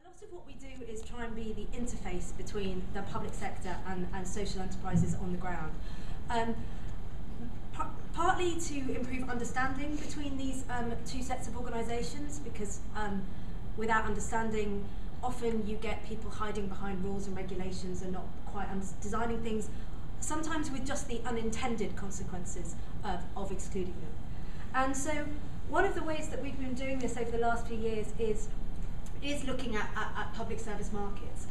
A lot of what we do is try and be the interface between the public sector and social enterprises on the ground. Partly to improve understanding between these two sets of organisations, because without understanding, often you get people hiding behind rules and regulations and not quite designing things, sometimes with just the unintended consequences of excluding them. And so one of the ways that we've been doing this over the last few years is looking at public service markets.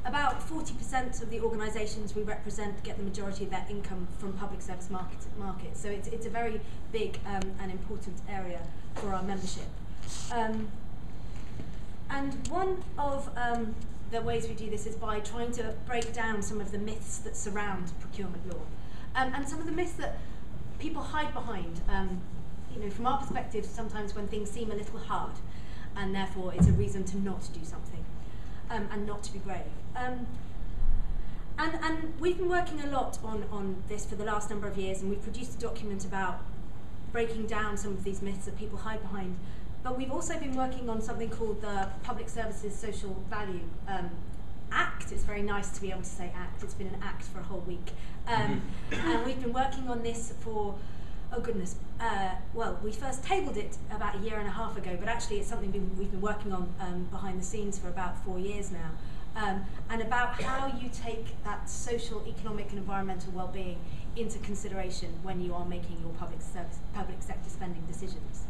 About 40% of the organisations we represent get the majority of their income from public service markets. So it's a very big and important area for our membership. And one of the ways we do this is by trying to break down some of the myths that surround procurement law. And some of the myths that people hide behind. From our perspective, sometimes when things seem a little hard, and therefore it's a reason to not do something, and not to be brave. And we've been working a lot on this for the last number of years, and we've produced a document about breaking down some of these myths that people hide behind. But we've also been working on something called the Public Services Social Value Act. It's very nice to be able to say act. It's been an act for a whole week. And we've been working on this for, oh goodness, well, we first tabled it about a year and a half ago, but actually it's something we've been working on behind the scenes for about 4 years now. And about how you take that social, economic and environmental well-being into consideration when you are making your public sector spending decisions.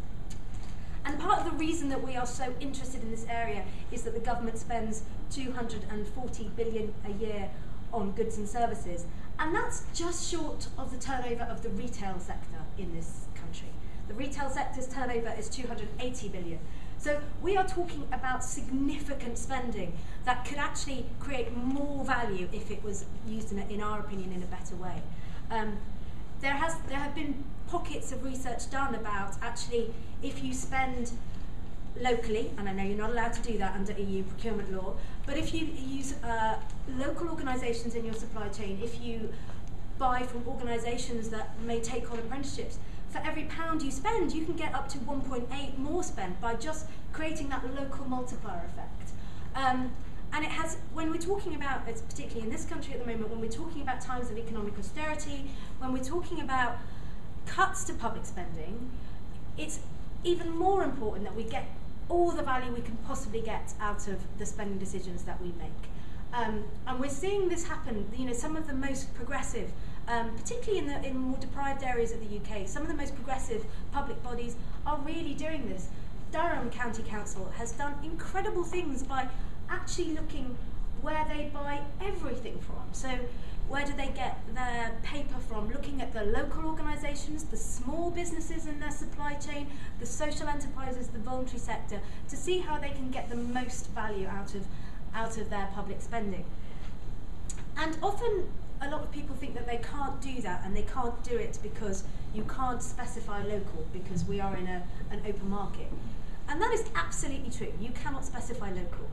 And part of the reason that we are so interested in this area is that the government spends $240 billion a year on goods and services, and that's just short of the turnover of the retail sector in this country. The retail sector's turnover is $280 billion. So we are talking about significant spending that could actually create more value if it was used, in our opinion, in a better way. There have been pockets of research done about actually if you spend locally, and I know you're not allowed to do that under EU procurement law, but if you use local organisations in your supply chain, if you buy from organisations that may take on apprenticeships, for every £1 you spend, you can get up to 1.8 more spent by just creating that local multiplier effect. And it has, when we're talking about, it's particularly in this country at the moment, when we're talking about times of economic austerity, when we're talking about cuts to public spending, it's even more important that we get all the value we can possibly get out of the spending decisions that we make. And we're seeing this happen, some of the most progressive, particularly in more deprived areas of the UK, some of the most progressive public bodies are really doing this. Durham County Council has done incredible things by actually looking where they buy everything from. So where do they get their paper from? Looking at the local organisations, the small businesses in their supply chain, the social enterprises, the voluntary sector, to see how they can get the most value out of their public spending. And often a lot of people think that they can't do that, and they can't do it because you can't specify local, because we are in an open market. And that is absolutely true. You cannot specify local.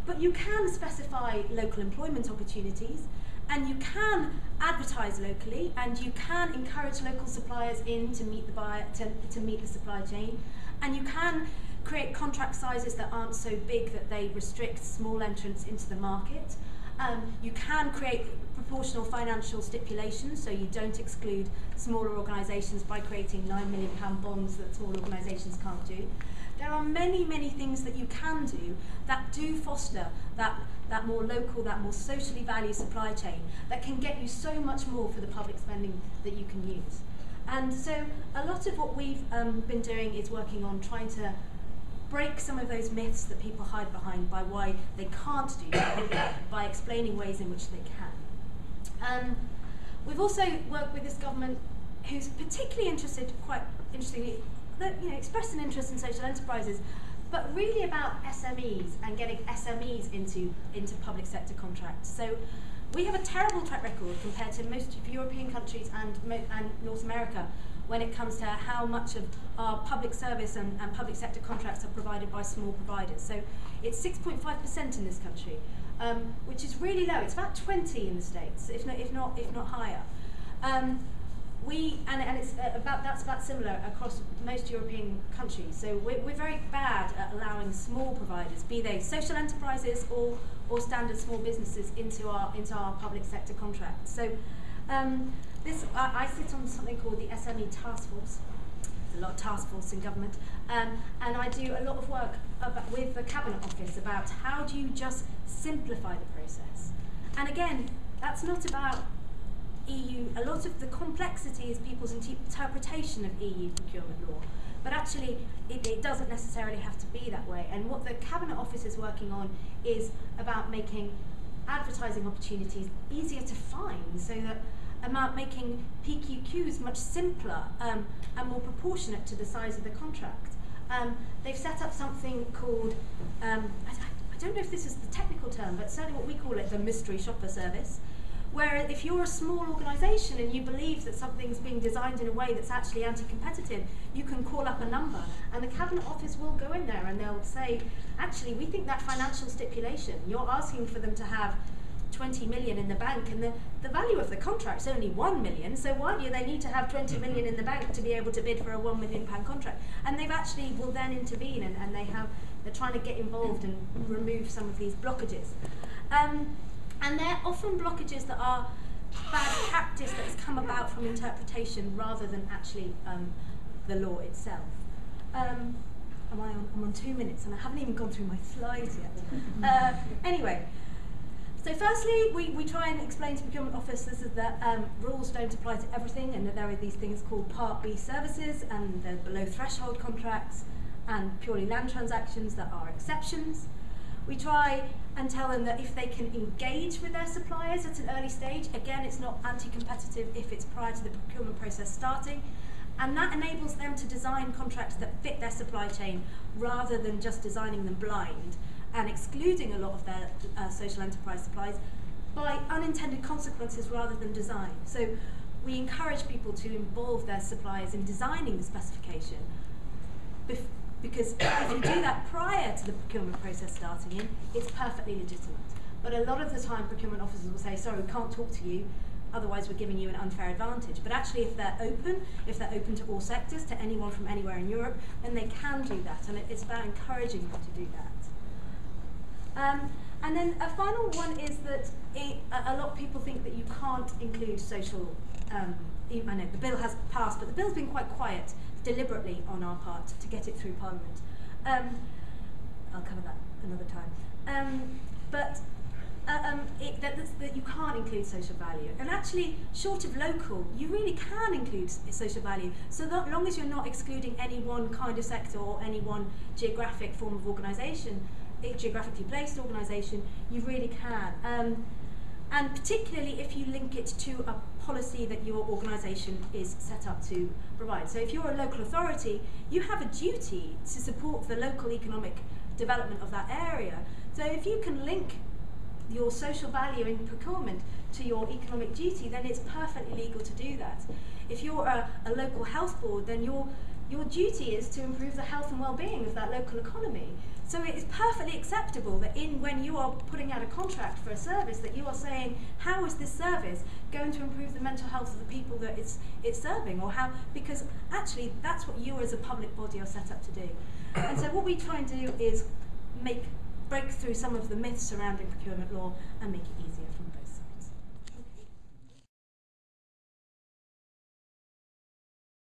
But you can specify local employment opportunities, and you can advertise locally, and you can encourage local suppliers in to meet to meet the supply chain, and you can create contract sizes that aren't so big that they restrict small entrants into the market. You can create proportional financial stipulations, so you don't exclude smaller organisations by creating £9 million bonds that small organisations can't do. There are many, many things that you can do that do foster that more local, that more socially valued supply chain that can get you so much more for the public spending that you can use. And so a lot of what we've been doing is working on trying to break some of those myths that people hide behind by why they can't do that, by explaining ways in which they can. We've also worked with this government who's particularly interested, quite interestingly, expressed an interest in social enterprises, but really about SMEs and getting SMEs into public sector contracts. So we have a terrible track record compared to most of European countries and North America when it comes to how much of our public service and public sector contracts are provided by small providers. So it's 6.5% in this country, which is really low. It's about 20 in the States, if not higher. that's about similar across most European countries. So we're very bad at allowing small providers, be they social enterprises or standard small businesses, into our public sector contracts. So I sit on something called the SME Task Force. There's a lot of task force in government, and I do a lot of work with the Cabinet Office about how do you just simplify the process. And again, that's not about EU. A lot of the complexity is people's interpretation of EU procurement law, but actually it doesn't necessarily have to be that way. And what the Cabinet Office is working on is about making advertising opportunities easier to find, so that about making PQQs much simpler and more proportionate to the size of the contract. They've set up something called, I don't know if this is the technical term, but certainly what we call it, the mystery shopper service, where if you're a small organisation and you believe that something's being designed in a way that's actually anti-competitive, you can call up a number and the Cabinet Office will go in there and they'll say, actually, we think that financial stipulation, you're asking for them to have 20 million in the bank, and the value of the contract's only 1 million, so why do they need to have 20 million in the bank to be able to bid for a £1 million contract? And they've actually will then intervene, and they're trying to get involved and remove some of these blockages. And they're often blockages that are bad practice that has come about from interpretation rather than actually the law itself. I'm on 2 minutes and I haven't even gone through my slides yet. Anyway, so firstly, we try and explain to procurement officers that rules don't apply to everything, and that there are these things called Part B services and the below threshold contracts and purely land transactions that are exceptions. We try and tell them that if they can engage with their suppliers at an early stage, again, it's not anti-competitive if it's prior to the procurement process starting, and that enables them to design contracts that fit their supply chain rather than just designing them blind and excluding a lot of their social enterprise supplies by unintended consequences rather than design. So we encourage people to involve their suppliers in designing the specification, because if you do that prior to the procurement process starting in, it's perfectly legitimate. But a lot of the time procurement officers will say, sorry, we can't talk to you, otherwise we're giving you an unfair advantage. But actually if they're open to all sectors, to anyone from anywhere in Europe, then they can do that, and it's about encouraging them to do that. And then a final one is that a lot of people think that you can't include social, I know the bill has passed, but the bill's been quite quiet deliberately on our part to get it through Parliament. I'll cover that another time. That you can't include social value. And actually, short of local, you really can include social value, so that long as you're not excluding any one kind of sector or any one geographic form of organisation, geographically placed organisation, you really can. And particularly if you link it to a policy that your organisation is set up to provide. So if you're a local authority, you have a duty to support the local economic development of that area. So if you can link your social value in procurement to your economic duty, then it's perfectly legal to do that. If you're a local health board, then your duty is to improve the health and well-being of that local economy. So it is perfectly acceptable that when you are putting out a contract for a service, that you are saying, how is this service going to improve the mental health of the people that it's serving, or how, because actually that's what you as a public body are set up to do. And so what we try and do is break through some of the myths surrounding procurement law and make it